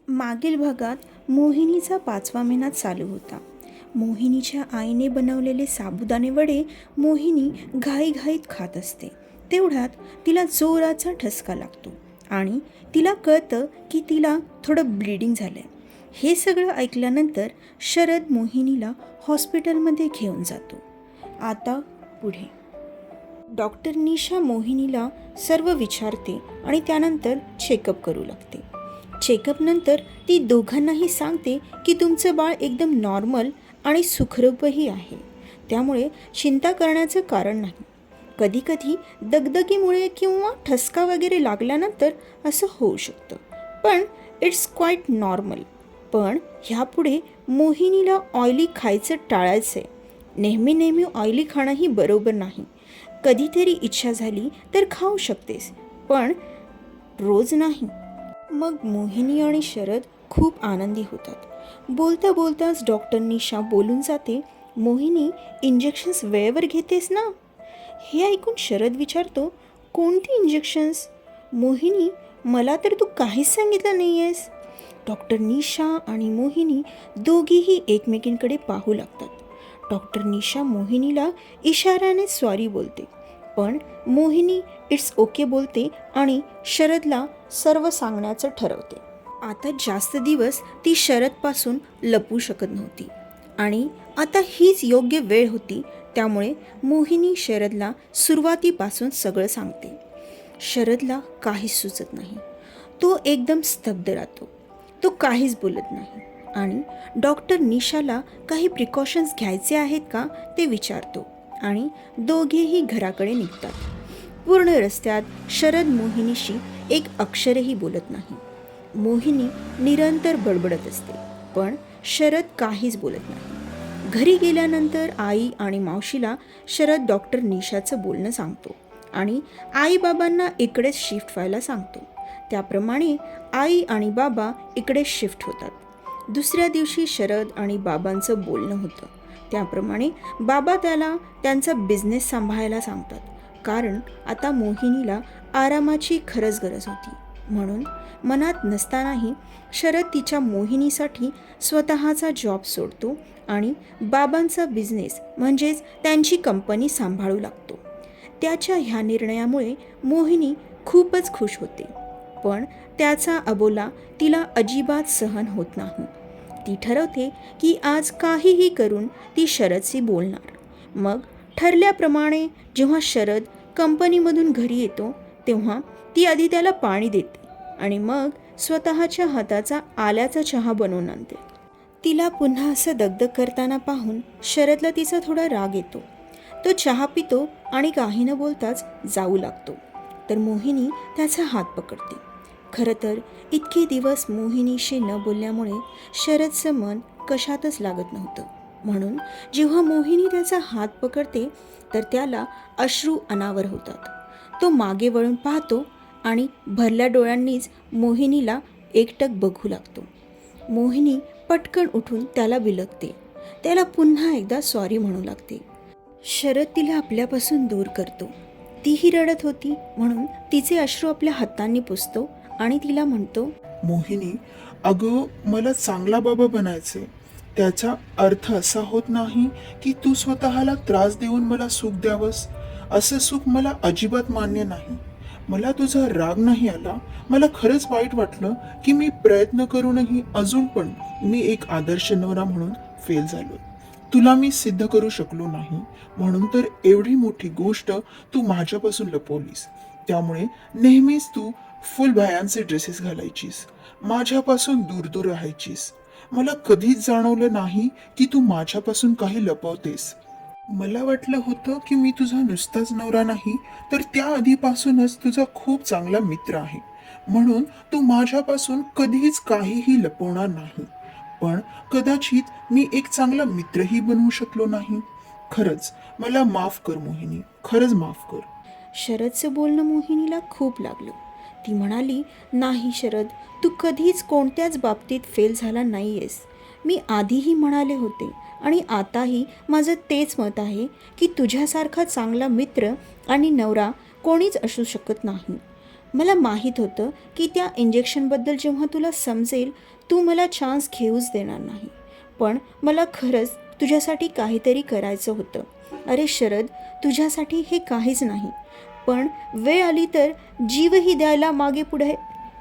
मागील भागात मोहिनीचा 5वा महिना चालू होता. मोहिनीच्या आईने बनवलेले साबुदाणे वडे मोहिनी घाईघाईत खात असते. तेवढ्यात तिला जोराचा ठसका लागतो आणि तिला कळतं की तिला थोडं ब्लिडिंग झालं आहे. हे सगळं ऐकल्यानंतर शरद मोहिनीला हॉस्पिटलमध्ये घेऊन जातो. आता पुढे डॉक्टर निशा मोहिनीला सर्व विचारते आणि त्यानंतर चेकअप करू लागते. चेकअपनंतर ती दोघांनाही सांगते की तुमचं बाळ एकदम नॉर्मल आणि सुखरूपही आहे, त्यामुळे चिंता करण्याचं कारण नाही. कधीकधी दगदगीमुळे किंवा ठसका वगैरे लागल्यानंतर असं होऊ शकतं, पण इट्स क्वाईट नॉर्मल. पण ह्यापुढे मोहिनीला ऑइली खायचं टाळायचं आहे. नेहमी ऑइली खाणंही बरोबर नाही. कधीतरी इच्छा झाली तर खाऊ शकतेस, पण रोज नाही. मग मोहिनी आणि शरद खूप आनंदी होतात. बोलता बोलताच डॉक्टर निशा बोलून जाते, मोहिनी, इंजेक्शन्स वेळेवर घेतेस ना? हे ऐकून शरद विचारतो, कोणती इंजेक्शन्स? मोहिनी, मला तर तू काहीच सांगितलं नाही आहेस. डॉक्टर निशा आणि मोहिनी दोघीही एकमेकींकडे पाहू लागतात. डॉक्टर निशा मोहिनीला इशाऱ्याने सॉरी बोलते, पण मोहिनी इट्स ओके बोलते आणि शरदला सर्व सांगण्याचं ठरवते. आता जास्त दिवस ती शरदपासून लपू शकत नव्हती आणि आता हीच योग्य वेळ होती. त्यामुळे मोहिनी शरदला सुरुवातीपासून सगळं सांगते. शरदला काहीच सुचत नाही. तो एकदम स्तब्ध राहतो. तो काहीच बोलत नाही आणि डॉक्टर निशाला काही प्रिकॉशन्स घ्यायचे आहेत का ते विचारतो आणि दोघेही घराकडे निघतात. पूर्ण रस्त्यात शरद मोहिनीशी एक अक्षरही बोलत नाही. मोहिनी निरंतर बडबडत असते, पण शरद काहीच बोलत नाही. घरी गेल्यानंतर आई आणि मावशीला शरद डॉक्टर निशाचं बोलणं सांगतो आणि आईबाबांना इकडेच शिफ्ट व्हायला सांगतो. त्याप्रमाणे आई आणि बाबा इकडे शिफ्ट होतात. दुसऱ्या दिवशी शरद आणि बाबांचं बोलणं होतं. त्याप्रमाणे बाबा त्याला त्यांचा बिझनेस सांभाळायला सांगतात, कारण आता मोहिनीला आरामाची खरंच गरज होती. म्हणून मनात नसतानाही शरद तिच्या मोहिनीसाठी स्वतःचा जॉब सोडतो आणि बाबांचा बिझनेस म्हणजेच त्यांची कंपनी सांभाळू लागतो. त्याच्या ह्या निर्णयामुळे मोहिनी खूपच खुश होते, पण त्याचा अबोला तिला अजिबात सहन होत नाही. ती ठरवते की आज काहीही करून ती शरदशी बोलणार. मग ठरल्याप्रमाणे जेव्हा शरद कंपनीमधून घरी येतो तेव्हा ती आधी त्याला पाणी देते आणि मग स्वतःच्या हाताचा आल्याचा चहा बनवून आणते. तिला पुन्हा असं दगदग करताना पाहून शरदला तिचा थोडा राग येतो. तो चहा पितो आणि काही न बोलताच जाऊ लागतो, तर मोहिनी त्याचा हात पकडते. खरं तर इतके दिवस मोहिनीशी न बोलल्यामुळे शरदचं मन कशातच लागत नव्हतं. म्हणून जेव्हा मोहिनी त्याचा हात पकडते तर त्याला अश्रू अनावर होतात. तो मागे वळून पाहतो आणि भरल्या डोळ्यांनीच मोहिनीला एकटक बघू लागतो. मोहिनी पटकन उठून त्याला बिलगते. त्याला पुन्हा एकदा सॉरी म्हणू लागते. शरद तिला आपल्यापासून दूर करतो. तीही रडत होती, म्हणून तिचे अश्रू आपल्या हातांनी पुसतो आणि तिला म्हणतो, मोहिनी, अगं, मला चांगला बाबा बनायचे. त्याचा अर्थ असा होत नाही की तू स्वतःला त्रास देऊन मला सुख द्यावंस. असं सुख मला अजिबात मान्य नाही. मला तुझा राग नाही आला. मला खरंच वाईट वाटलं की मी प्रयत्न करूनही अजून पण मी एक आदर्श नवरा म्हणून फेल झालो. तुला मी सिद्ध करू शकलो नाही, म्हणून तर एवढी मोठी गोष्ट तू माझ्यापासून लपवलीस. त्यामुळे नेहमीच तू फुल बाह्यांचे ड्रेसेस घालायचीस, माझ्यापासून दूर दूर राहायचीस. मला कधीच जाणवलं नाही की तू माझ्यापासून काही लपवतेस. मला वाटलं होतं की मी तुझा नुसताच नवरा नाही, तर त्या आधीपासूनच तुझा खूप चांगला मित्र आहे, म्हणून तू माझ्यापासून कधीच काहीही लपवणार नाही. पण कदाचित मी एक चांगला मित्रही बनवू शकलो नाही. खरंच मला माफ कर मोहिनी, खरंच माफ कर. शरदचं बोलणं मोहिनीला खूप लागलं. ती म्हणाली, नाही शरद, तू कधीच कोणत्याच बाबतीत फेल झाला नाही आहेस. मी आधीही म्हणाले होते आणि आताही माझं तेच मत आहे की तुझ्यासारखा चांगला मित्र आणि नवरा कोणीच असू शकत नाही. मला माहीत होतं की त्या इंजेक्शनबद्दल जेव्हा तुला समजेल तू मला चान्स घेऊच देणार नाही. पण मला खरंच तुझ्यासाठी काहीतरी करायचं होतं. अरे शरद, तुझ्यासाठी हे काहीच नाही, पण वेळ आली तर जीवही द्यायला मागे पुढे.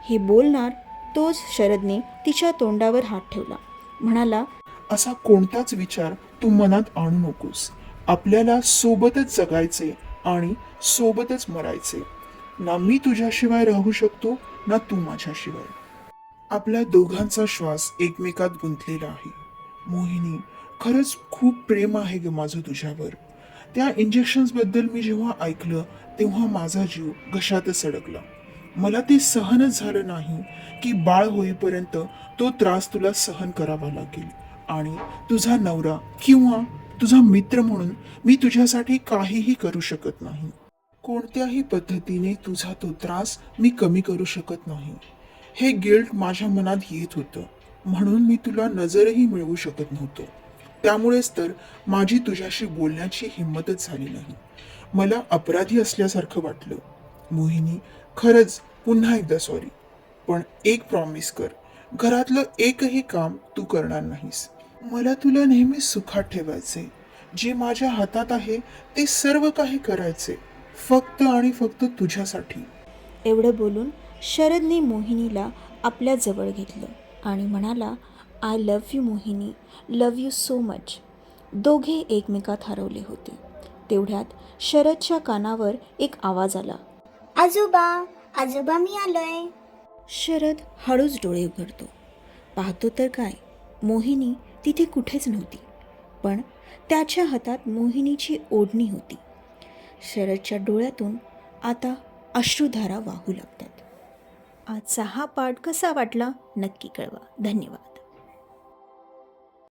हे बोलणार तोच शरदने तिच्या तोंडावर हात ठेवला. म्हणाला, असा कोणताच विचार तू मनात आणू नकोस. आपल्याला सोबतच जगायचे आणि सोबतच मरायचे. ना मी तुझ्याशिवाय राहू शकतो, ना तू माझ्याशिवाय. आपल्या दोघांचा श्वास एकमेकात गुंतलेला आहे. मोहिनी, खरंच खूप प्रेम आहे ग माझं तुझ्यावर. त्या इंजेक्शन्स बद्दल मी जेव्हा ऐकलं तेव्हा माझा जीव घशातच सडकला. मला ते सहनच झालं नाही की बाळ होईपर्यंत तो त्रास तुला सहन करावा लागेल आणि तुझा नवरा किंवा तुझा मित्र म्हणून मी तुझ्यासाठी काहीही करू शकत नाही. कोणत्याही पद्धतीने तुझा तो त्रास मी कमी करू शकत नाही. हे गिल्ट माझ्या मनात येत होतं, म्हणून मी तुला नजरही मिळवू शकत नव्हतो. त्यामुळेच तर माझी तुझ्याशी बोलण्याची हिंमतच झाली नाही. मला अपराधी असल्यासारखं वाटलं. मोहिनी, खरंच पुन्हा एकदा सॉरी. पण एक प्रॉमिस कर, घरातलं एकही काम तू करणार नाहीस. मला तुला नेहमी सुखात ठेवायचे. जे माझ्या हातात आहे ते सर्व काही करायचे, फक्त आणि फक्त तुझ्यासाठी. एवढं बोलून शरदने मोहिनीला आपल्या जवळ घेतलं आणि म्हणाला, I love you Mohini, love you so much. दोघे एकमेकात हरवले होते. तेवढ्यात शरदच्या कानावर एक आवाज आला. आजोबा, आजोबा मी आलोय. शरद हळूच डोळे उघडतो. पाहतो तर काय, मोहिनी तिथे कुठेच नव्हती, पण त्याच्या हातात मोहिनीची ओढणी होती. शरदच्या डोळ्यातून आता अश्रुधारा वाहू लागतात. आजचा हा पाठ कसा वाटला नक्की कळवा. धन्यवाद.